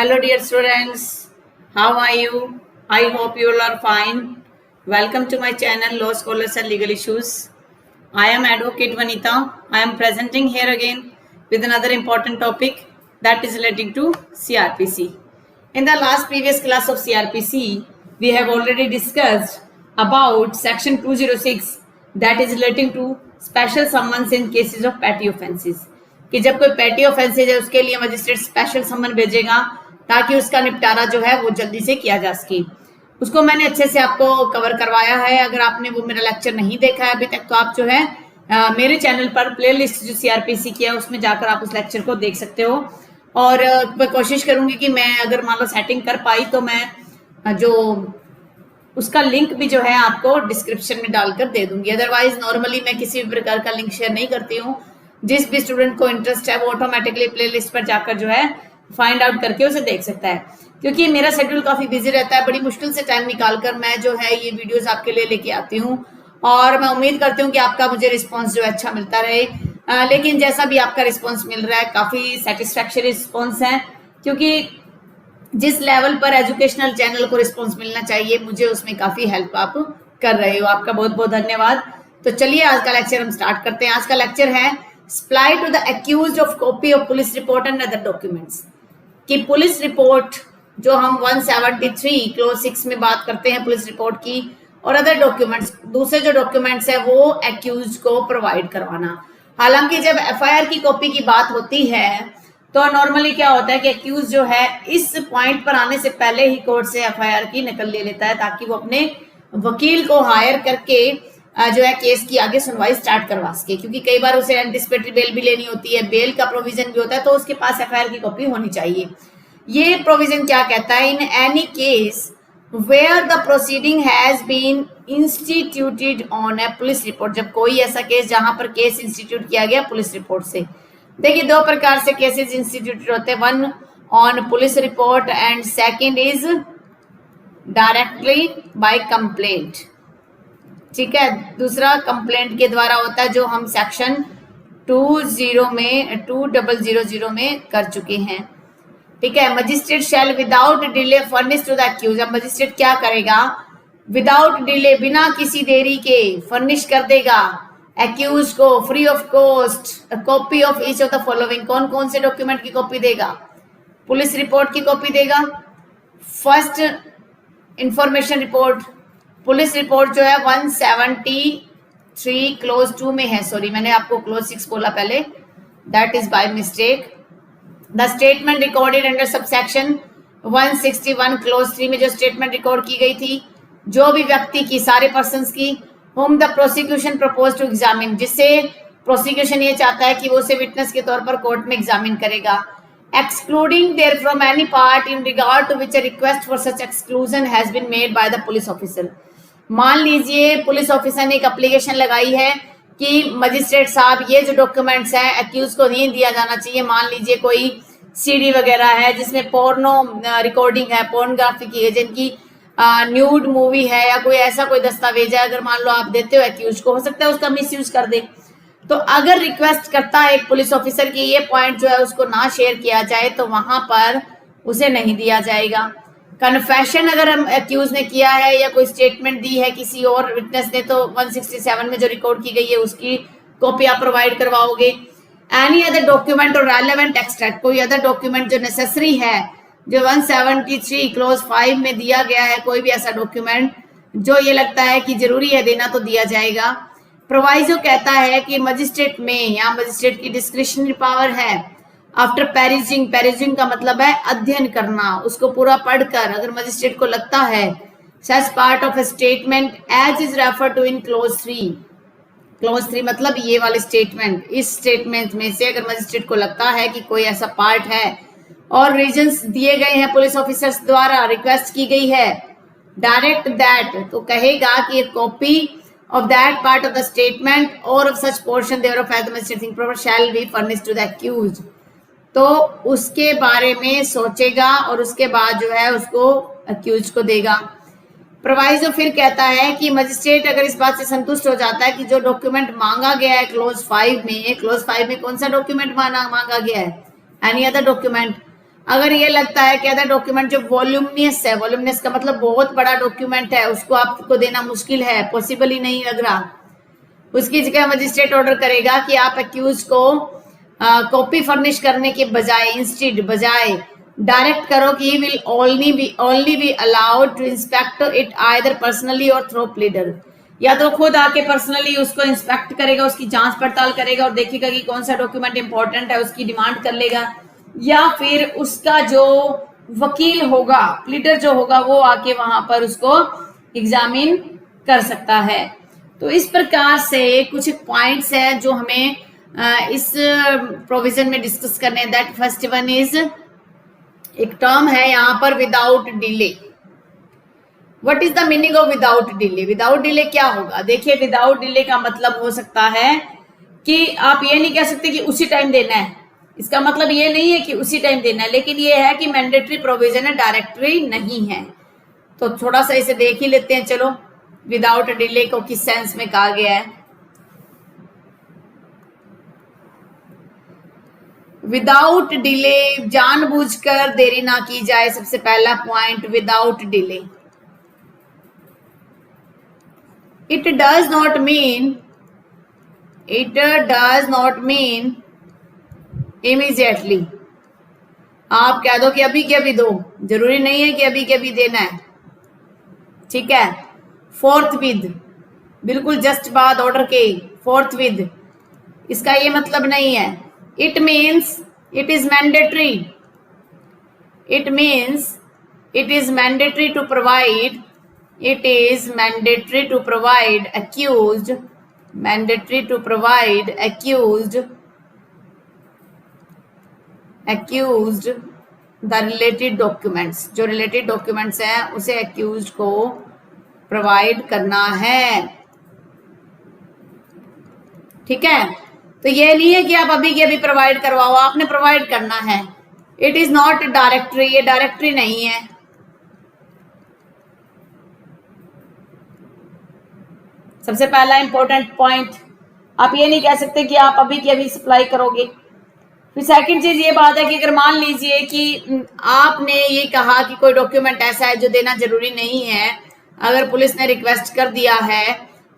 Hello dear students, how are you? I hope you all are fine. Welcome to my channel Law Scholars and Legal Issues. I am Advocate Vanita. I am presenting here again with another important topic that is relating to CRPC. In the last previous class of CRPC, we have already discussed about section 206 that is relating to special summons in cases of petty offences. कि जब कोई patty offences है उसके लिए magistrate special समन भेजेगा ताकि उसका निपटारा जो है वो जल्दी से किया जा सके। उसको मैंने अच्छे से आपको कवर करवाया है। अगर आपने वो मेरा लेक्चर नहीं देखा है अभी तक तो आप जो है मेरे चैनल पर प्लेलिस्ट जो सीआरपीसी की है उसमें जाकर आप उस लेक्चर को देख सकते हो। और मैं कोशिश करूंगी कि मैं अगर मान लो सेटिंग कर पाई तो मैं जो उसका लिंक भी जो है आपको डिस्क्रिप्शन में डालकर दे दूंगी। अदरवाइज नॉर्मली मैं किसी भी प्रकार का लिंक शेयर नहीं करती हूँ। जिस भी स्टूडेंट को इंटरेस्ट है वो ऑटोमेटिकली प्लेलिस्ट पर जाकर जो है फाइंड आउट करके उसे देख सकता है। क्योंकि मेरा शेड्यूल काफी बिजी रहता है, बड़ी मुश्किल से टाइम निकालकर मैं जो है ये वीडियोस आपके लिए लेके आती हूँ और मैं उम्मीद करती हूँ कि आपका मुझे रिस्पॉन्स जो है अच्छा मिलता रहे। लेकिन जैसा भी आपका रिस्पॉन्स मिल रहा है काफी सेटिस्फैक्टरी रिस्पॉन्स है, क्योंकि जिस लेवल पर एजुकेशनल चैनल को रिस्पॉन्स मिलना चाहिए मुझे उसमें काफी हेल्प आप कर रहे हो। आपका बहुत बहुत धन्यवाद। तो चलिए आज का लेक्चर हम स्टार्ट करते हैं। आज का लेक्चर है supply to the accused of copy of police report and other documents. कि पुलिस रिपोर्ट जो हम 173 क्लोज 6 में बात करते हैं पुलिस रिपोर्ट की, और अदर डॉक्यूमेंट्स दूसरे जो डॉक्यूमेंट्स है वो एक्यूज्ड को प्रोवाइड करवाना। हालांकि जब एफआईआर की कॉपी की बात होती है तो नॉर्मली क्या होता है कि एक्यूज जो है इस पॉइंट पर आने से पहले ही कोर्ट से एफआईआर की नकल ले लेता है ताकि वो अपने वकील को हायर करके जो है केस की आगे सुनवाई स्टार्ट करवा सके। क्योंकि कई बार उसे एंटिसिपेटरी बेल भी लेनी होती है, बेल का प्रोविजन भी होता है, तो उसके पास एफआईआर की कॉपी होनी चाहिए। ये प्रोविजन क्या कहता है? In any case where the proceeding has been instituted on a police report. जब कोई ऐसा केस जहां पर केस इंस्टीट्यूट किया गया पुलिस रिपोर्ट से। देखिए दो प्रकार से केसेस इंस्टीट्यूटेड होते हैं, one on police report and second is directly by complaint. ठीक है, दूसरा कंप्लेंट के द्वारा होता है जो हम सेक्शन 2000 में कर चुके हैं। ठीक है, magistrate shall without delay furnish to the accused. अब मजिस्ट्रेट क्या करेगा? विदाउट डिले, बिना किसी देरी के फर्निश कर देगा एक्यूज को free of cost copy of each of the following. कौन कौन से डॉक्यूमेंट की कॉपी देगा? पुलिस रिपोर्ट की कॉपी देगा, first information report. Police report जो है 173 क्लोज 2 में है, सॉरी मैंने आपको क्लोज 6 बोला पहले, that is by mistake. The statement recorded under subsection 161 close 3 में जो स्टेटमेंट रिकॉर्ड की गई थी जो भी व्यक्ति की, सारे पर्संस की, whom the prosecution proposed to examine, जिससे प्रोसिक्यूशन ये चाहता है कि वो उसे विटनेस के तौर पर कोर्ट में एग्जामिन करेगा। excluding there from any part in regard to which a request for such exclusion has been made by the police officer। मान लीजिए पुलिस ऑफिसर ने एक एप्लीकेशन लगाई है कि मजिस्ट्रेट साहब ये जो डॉक्यूमेंट्स हैं एक्यूज को नहीं दिया जाना चाहिए। मान लीजिए कोई सीडी वगैरह है जिसमें पोर्नो रिकॉर्डिंग है, पोर्नोग्राफी की है, जिनकी न्यूड मूवी है या कोई ऐसा कोई दस्तावेज है, अगर मान लो आप देते हो एक्यूज को, हो सकता है उसका मिसयूज कर दे। तो अगर रिक्वेस्ट करता है एक पुलिस ऑफिसर की ये पॉइंट जो है उसको ना शेयर किया जाए तो वहां पर उसे नहीं दिया जाएगा। कन्फेशन अगर हम एक्यूज ने किया है या कोई स्टेटमेंट दी है किसी और विटनेस ने तो 167 में जो रिकॉर्ड की गई है उसकी कॉपी आप प्रोवाइड करवाओगे। एनी अदर डॉक्यूमेंट और रेलेवेंट एक्सट्रैक्ट, कोई अदर डॉक्यूमेंट जो नेसेसरी है जो 173 क्लोज 5 में दिया गया है, कोई भी ऐसा डॉक्यूमेंट जो ये लगता है कि जरूरी है देना तो दिया जाएगा। प्रोवाइजो कहता है कि मजिस्ट्रेट में, यहाँ मजिस्ट्रेट की डिस्क्रिशनरी पावर है आफ्टर पेरिजिंग। पेरिजिंग का मतलब है अध्ययन करना, उसको पूरा पढ़कर अगर मजिस्ट्रेट को लगता है such part of a statement as is refer to in clause 3। Clause 3 मतलब ये वाले स्टेटमेंट, इस स्टेटमेंट में से अगर मजिस्ट्रेट को लगता है कि कोई ऐसा पार्ट है और रीजंस दिए गए हैं पुलिस ऑफिसर्स द्वारा, रिक्वेस्ट की गई है, डायरेक्ट दैट, तो कहेगा कि एक copy of that part of the statement or of such portion thereof as the magistrate proper shall be furnished to the accused। तो उसके बारे में सोचेगा और उसके बाद जो है उसको accused को देगा। प्रोवाइजो फिर कहता है कि मजिस्ट्रेट अगर इस बात से संतुष्ट हो जाता है कि जो डॉक्यूमेंट मांगा गया है क्लोज 5 में, क्लोज 5 में कौन सा डॉक्यूमेंट मांगा गया है? Any other document. अगर ये लगता है कि अदर डॉक्यूमेंट जो वॉल्यूमिनियस है, वॉल्यूमिनियस का मतलब बहुत बड़ा डॉक्यूमेंट है, उसको आपको देना मुश्किल है, पॉसिबल ही नहीं लग रहा, उसकी जगह मजिस्ट्रेट ऑर्डर करेगा कि आप एक्यूज को कॉपी फर्निश करने के बजाय डायरेक्ट करो कि will only be allowed to inspect it either personally और थ्रू प्लीडर, या तो खुद आके पर्सनली उसको इंस्पेक्ट करेगा, उसकी जांच पड़ताल करेगा और देखेगा कि कौन सा डॉक्यूमेंट इंपॉर्टेंट है, उसकी डिमांड कर लेगा, या फिर उसका जो वकील होगा, प्लीडर जो होगा, वो आके वहां पर उसको एग्जामिन कर सकता है। तो इस प्रकार से कुछ पॉइंट्स हैं जो हमें इस प्रोविजन में डिस्कस करने हैं। दैट फर्स्ट वन इज, एक टर्म है यहाँ पर without delay. What is the meaning of without delay? Without delay क्या होगा? देखिए, विदाउट डिले का मतलब हो सकता है कि आप ये नहीं कह सकते कि उसी टाइम देना है, इसका मतलब ये नहीं है कि उसी टाइम देना है, लेकिन ये है कि मैंडेटरी प्रोविजन है, डायरेक्टरी नहीं है। तो थोड़ा सा इसे देख ही लेते हैं। चलो, विदाउट डिले को किस सेंस में कहा गया है? विदाउट डिले, जानबूझकर देरी ना की जाए। सबसे पहला point, without delay. It does not mean immediately. आप कह दो कि अभी के अभी दो, जरूरी नहीं है कि अभी के अभी देना है, ठीक है। फोर्थ विद, बिल्कुल जस्ट बाद ऑर्डर के, फोर्थ विद, इसका ये मतलब नहीं है। It means it is mandatory, it means it is mandatory to provide, it is mandatory to provide accused the related documents, जो related documents हैं उसे accused को provide करना है, ठीक है। तो ये नहीं है कि आप अभी के अभी प्रोवाइड करवाओ, आपने प्रोवाइड करना है। इट इज नॉट डायरेक्टरी, ये डायरेक्टरी नहीं है। सबसे पहला इंपॉर्टेंट पॉइंट, आप ये नहीं कह सकते कि आप अभी के अभी सप्लाई करोगे। फिर सेकंड चीज ये बात है कि अगर मान लीजिए कि आपने ये कहा कि कोई डॉक्यूमेंट ऐसा है जो देना जरूरी नहीं है, अगर पुलिस ने रिक्वेस्ट कर दिया है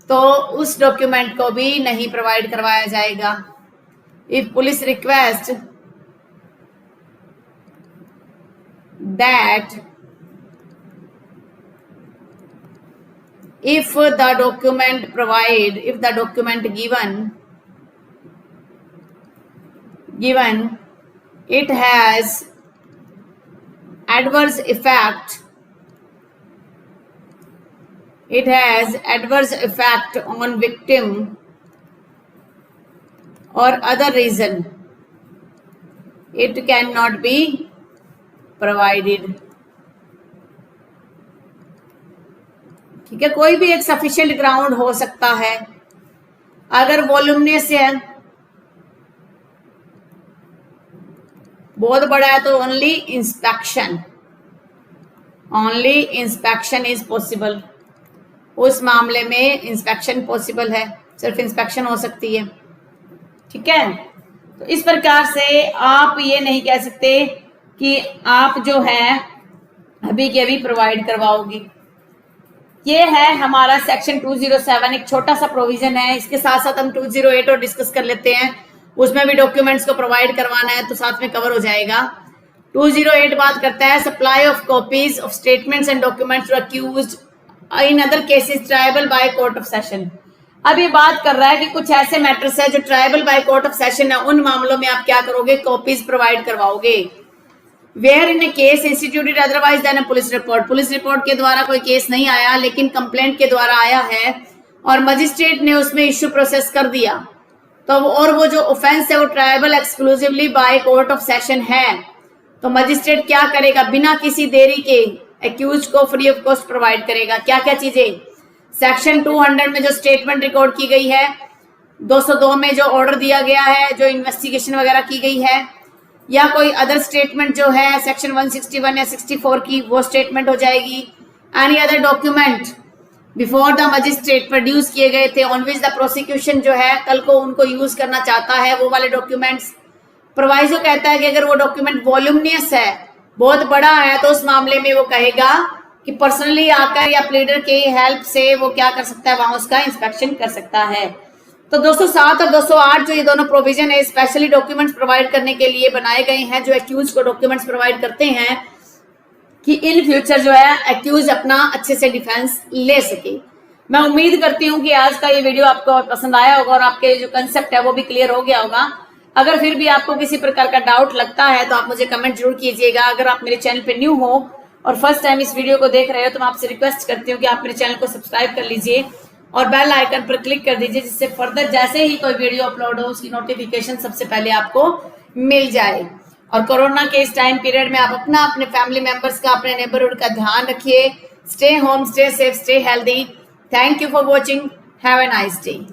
तो उस डॉक्यूमेंट को भी नहीं प्रोवाइड करवाया जाएगा। If police request that if the document given it has adverse effect on victim or other reason, it cannot be provided, ठीक है। कोई भी एक सफिशिएंट ग्राउंड हो सकता है। अगर वॉल्यूमिनियस है, बहुत बड़ा है, तो ओनली इंस्पेक्शन इज पॉसिबल। उस मामले में इंस्पेक्शन पॉसिबल है, सिर्फ इंस्पेक्शन हो सकती है, ठीक है। तो इस प्रकार से आप ये नहीं कह सकते कि आप जो है अभी के अभी प्रोवाइड करवाओगी। ये है हमारा सेक्शन 207, एक छोटा सा प्रोविजन है। इसके साथ साथ हम 208 और डिस्कस कर लेते हैं, उसमें भी डॉक्यूमेंट्स को प्रोवाइड करवाना है तो साथ में कवर हो जाएगा। 208 बात करता है supply of copies of statements and documents to accused in other cases triable by court of session. अब ये बात कर रहा है कि कुछ ऐसे मैटर्स है जो triable by court of session है, उन मामलों में आप क्या करोगे? कॉपीज प्रोवाइड करवाओगे। Where in a case instituted otherwise than a police report के द्वारा कोई केस नहीं आया लेकिन कंप्लेंट के द्वारा आया है और मजिस्ट्रेट ने उसमें इश्यू प्रोसेस कर दिया, तो और वो जो ऑफेंस है वो tribal exclusively bye court of session है, तो मजिस्ट्रेट क्या करेगा? बिना किसी देरी के एक्यूज को फ्री ऑफ कॉस्ट प्रोवाइड करेगा। क्या क्या चीजें? सेक्शन 200 में जो स्टेटमेंट रिकॉर्ड की गई है, 202 में जो ऑर्डर दिया गया है, जो इन्वेस्टिगेशन वगैरह की गई है, या कोई अदर स्टेटमेंट जो है सेक्शन 161 या 64 की, वो स्टेटमेंट हो जाएगी। Any other document before the magistrate produce किए गए थे ऑन विच द प्रोसिक्यूशन जो है कल को उनको यूज करना चाहता है, वो वाले डॉक्यूमेंट्स। प्रोवाइजो कहता है कि अगर वो डॉक्यूमेंट वॉल्यूमिनियस है, बहुत बड़ा है, तो उस मामले में वो कहेगा कि पर्सनली आकर या प्लीडर की हेल्प से वो क्या कर सकता है, वहां उसका इंस्पेक्शन कर सकता है। तो 207 और 208 जो ये दोनों प्रोविजन है स्पेशली डॉक्यूमेंट्स प्रोवाइड करने के लिए बनाए गए हैं, जो एक्यूज को डॉक्यूमेंट्स प्रोवाइड करते हैं कि इन फ्यूचर जो है एक्यूज अपना अच्छे से डिफेंस ले सके। मैं उम्मीद करती हूँ कि आज का ये वीडियो आपको पसंद आया होगा और आपके जो कंसेप्ट है वो भी क्लियर हो गया होगा। अगर फिर भी आपको किसी प्रकार का डाउट लगता है तो आप मुझे कमेंट जरूर कीजिएगा। अगर आप मेरे चैनल पे न्यू हो और फर्स्ट टाइम इस वीडियो को देख रहे हो तो मैं आपसे रिक्वेस्ट करती हूँ कि आप मेरे चैनल को सब्सक्राइब कर लीजिए और बेल आइकन पर क्लिक कर दीजिए, जिससे फर्दर जैसे ही कोई वीडियो अपलोड हो उसकी नोटिफिकेशन सबसे पहले आपको मिल जाए। और कोरोना के इस टाइम पीरियड में आप अपना, अपने फैमिली मेंबर्स का, अपने नेबरहुड का ध्यान रखिए। Stay home, stay safe, stay healthy. Thank you for watching. Have a nice day.